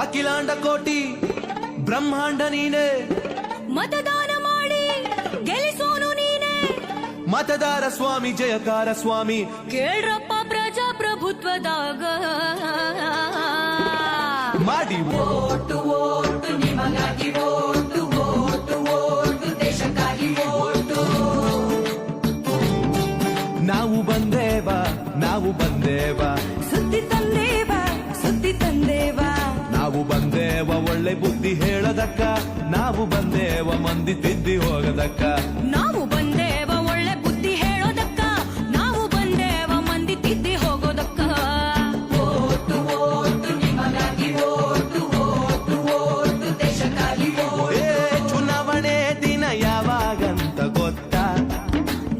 ಅಖಿಲಾಂಡ ಕೋಟಿ ಬ್ರಹ್ಮಾಂಡ ನೀನೆ, ಮತದಾನ ಮಾಡಿ ಗೆಲ್ಲಿಸೋನು ನೀನೆ, ಮತದಾರ ಸ್ವಾಮಿ ಜಯಕಾರ ಸ್ವಾಮಿ. ಕೇಳ್ರಪ್ಪ ಪ್ರಜಾಪ್ರಭುತ್ವದಾಗ ಮಾಡಿ ಓಟು ಓಟು ನಿಮಗಾಗಿ ಓಟು ಓಟು ಓಟು ದೇಶಕ್ಕಾಗಿ ಓಟು. ನಾವು ಬಂದೇವ ನಾವು ಬಂದೇವ, ಸುದ್ದಿ ತಂದೇವ ಸುದ್ದಿ ತಂದೇವ, ನಾವು ಬಂದೇವ ಒಳ್ಳೆ ಬುದ್ಧಿ ಹೇಳದಕ್ಕ, ನಾವು ಬಂದೇವ ಮಂದಿ ತಿದ್ದಿ ಹೋಗದಕ್ಕ. ನಾವು ಬಂದೇವ ಒಳ್ಳೆ ಬುದ್ಧಿ ಹೇಳೋದಕ್ಕ, ನಾವು ಬಂದೇವ ಮಂದಿ ತಿದ್ದಿ ಹೋಗೋದಕ್ಕ. ಓಟು ಓಟು ನಿಮಗಾಗಿ ಓಟು ಓಟು ಓಟು ದೇಶಕ್ಕಾಗಿ ಓಟು. ಚುನಾವಣೆ ದಿನ ಯಾವಾಗಂತ ಗೊತ್ತಾ?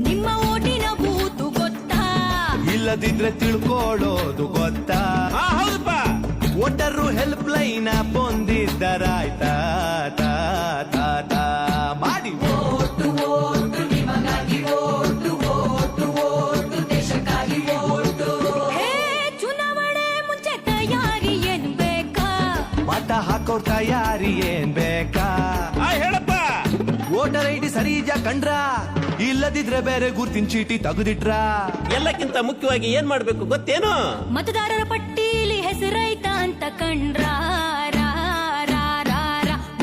ನಿಮ್ಮ ಓಟಿನ ಬೂತು ಗೊತ್ತಾ? ಇಲ್ಲದಿದ್ರೆ ತಿಳ್ಕೊಳ್ಳೋದು ಗೊತ್ತಾ? ಹೌದಪ್ಪ. ವೋಟರು ಹೆಲ್ಪ್ ಲೈನ್ ಬಂದಿದ್ದರಾಯ್ತಾ? ಮಾಡಿ ಓಟು ಓಟು ನಿಮಗಾಗಿ ಓಟು ಓಟು ಓಟು ದೇಶಕ್ಕಾಗಿ ಓಟು. ಹೇ ಚುನಾವಣೆ ಮುಂಚೆ ತಯಾರಿ ಏನ್ ಬೇಕಾ? ಮತ ಹಾಕೋರ್ ತಯಾರಿ ಏನ್ ಬೇಕಾ? ಹೇಳಪ್ಪ. ವೋಟರ್ ಐಡಿ ಸರಿ ಇದ್ಯಾ ಕಂಡ್ರ? ಇಲ್ಲದಿದ್ರೆ ಬೇರೆ ಗುರ್ತಿನ ಚೀಟಿ ತೆಗೆದಿಟ್ರ? ಎಲ್ಲಕ್ಕಿಂತ ಮುಖ್ಯವಾಗಿ ಏನ್ ಮಾಡ್ಬೇಕು ಗೊತ್ತೇನು? ಮತದಾರರ ಪಟ್ಟೀಲಿ ಹೆಸರೈತ ಅಂತ ಕಂಡ್ರ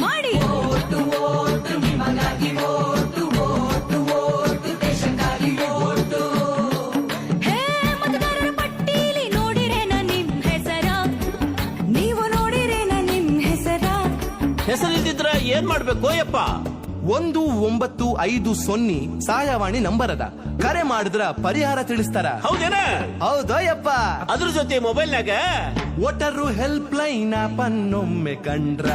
ಮಾಡಿ. ಓಟು ಓಟು ನಿಮಗಾಗಿ ಓಟು ಓಟು ಓಟು ದೇಶಕ್ಕಾಗಿ ಓಟು. ಹೇ ಮತದಾರರ ಪಟ್ಟೀಲಿ ನೋಡಿರೇನ ನಿಮ್ ಹೆಸರ? ನೀವು ನೋಡಿರೇನ ನಿಮ್ ಹೆಸರ? ಹೆಸರಿದ್ದಿದ್ರ ಏನ್ ಮಾಡ್ಬೇಕು ಯಪ್ಪ? 1950 ಸಹಾಯವಾಣಿ ನಂಬರ್ ಅದ, ಕರೆ ಮಾಡಿದ್ರ ಪರಿಹಾರ ತಿಳಿಸ್ತಾರ. ಹೌದೇನ? ಹೌದಯ್ಯಪ್ಪ. ಅದ್ರ ಜೊತೆ ಮೊಬೈಲ್ನಾಗ ವೋಟರು ಹೆಲ್ಪ್ ಲೈನ್ ಪನ್ನೊಮ್ಮೆ ಕಂಡ್ರ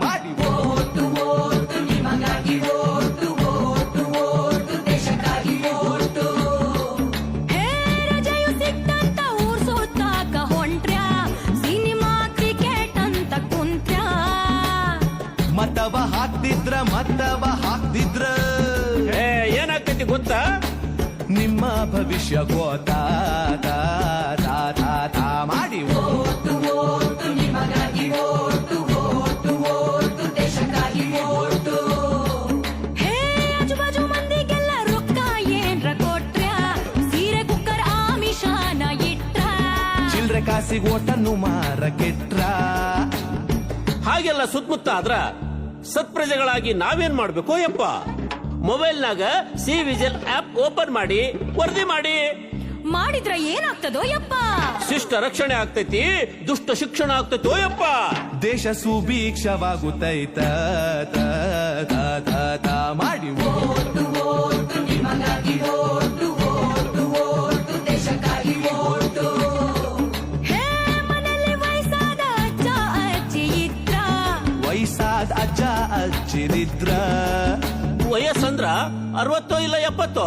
ಮಾಡಿ. ಓಟು ಓಟು ನಿಮಗಾಗಿ ಓಟು ಓಟು ಓಟು ದೇಶಕ್ಕಾಗಿ ಓಟು. ಹೇ ರಜೆಯು ಸಿಕ್ತಂತ ಊರ್ ಸುತ್ತಾಕ ಹೊಂಟ್ರ್ಯಾ? ಸಿನಿಮಾ ಕ್ರಿಕೆಟ್ ಅಂತ ಕುಂತ್ರ್ಯಾ? ಮತವ ಹಾಕ್ತಿದ್ರ ಏನಾಗ್ತೈತಿ ಗೊತ್ತಾ? ನಿಮ್ಮ ಭವಿಷ್ಯ ಗೋತಾ ಮಾಡಿ. ಓಟು ಓಟು ನಿಮಗಾಗಿ ಓಟು ಓಟು ಓಟು ದೇಶಕ್ಕಾಗಿ ಓಟು. ಹೇ ಆಜುಬಾಜು ಮಂದಿಗೆಲ್ಲ ರೊಕ್ಕ ಏನ್ರ ಕೊಟ್ರ್ಯಾ? ಸೀರೆ ಕುಕ್ಕರ್ ಆಮಿಷಾನ ಇಟ್ರ? ಚಿಲ್ರೆ ಕಾಸಿಗೆ ಓಟನ್ನು ಮಾರಕೆಟ್ರ? ಹಾಗೆಲ್ಲ ಸುತ್ತಮುತ್ತ ಆದ್ರ ಸತ್ಪ್ರಜೆಗಳಾಗಿ ನಾವೇನ್ ಮಾಡ್ಬೇಕು ಯಪ್ಪ? ಮೊಬೈಲ್ನಾಗ ಸಿ ವಿಜಿಲ್ ಆಪ್ ಓಪನ್ ಮಾಡಿ ವರದಿ ಮಾಡಿ. ಮಾಡಿದ್ರ ಏನಾಗ್ತದೋ ಯಪ್ಪ? ಶಿಷ್ಟ ರಕ್ಷಣೆ ಆಗ್ತೈತಿ, ದುಷ್ಟ ಶಿಕ್ಷಣ ಆಗ್ತೈತೋ ಯಪ್ಪ. ದೇಶ ಸುಭೀಕ್ಷವಾಗುತ್ತೈತ ಮಾಡಿ. ಓಟು ಓಟು ನಿಮಗಾಗಿ ಓಟು ಓಟು ಓಟು ದೇಶಕ್ಕಾಗಿ ಓಟು. ಹೇ ಮನೆಯಲ್ಲಿ ವಯಸ್ಸಾದ ಅಜ್ಜ ಅಜ್ಜಿ ಇದ್ರ? ವಯಸ್ಸಾದ ಅಜ್ಜ ಅಜ್ಜಿರಿದ್ರ? ವಯಸ್ಸಂದ್ರ 60 ಇಲ್ಲ 70?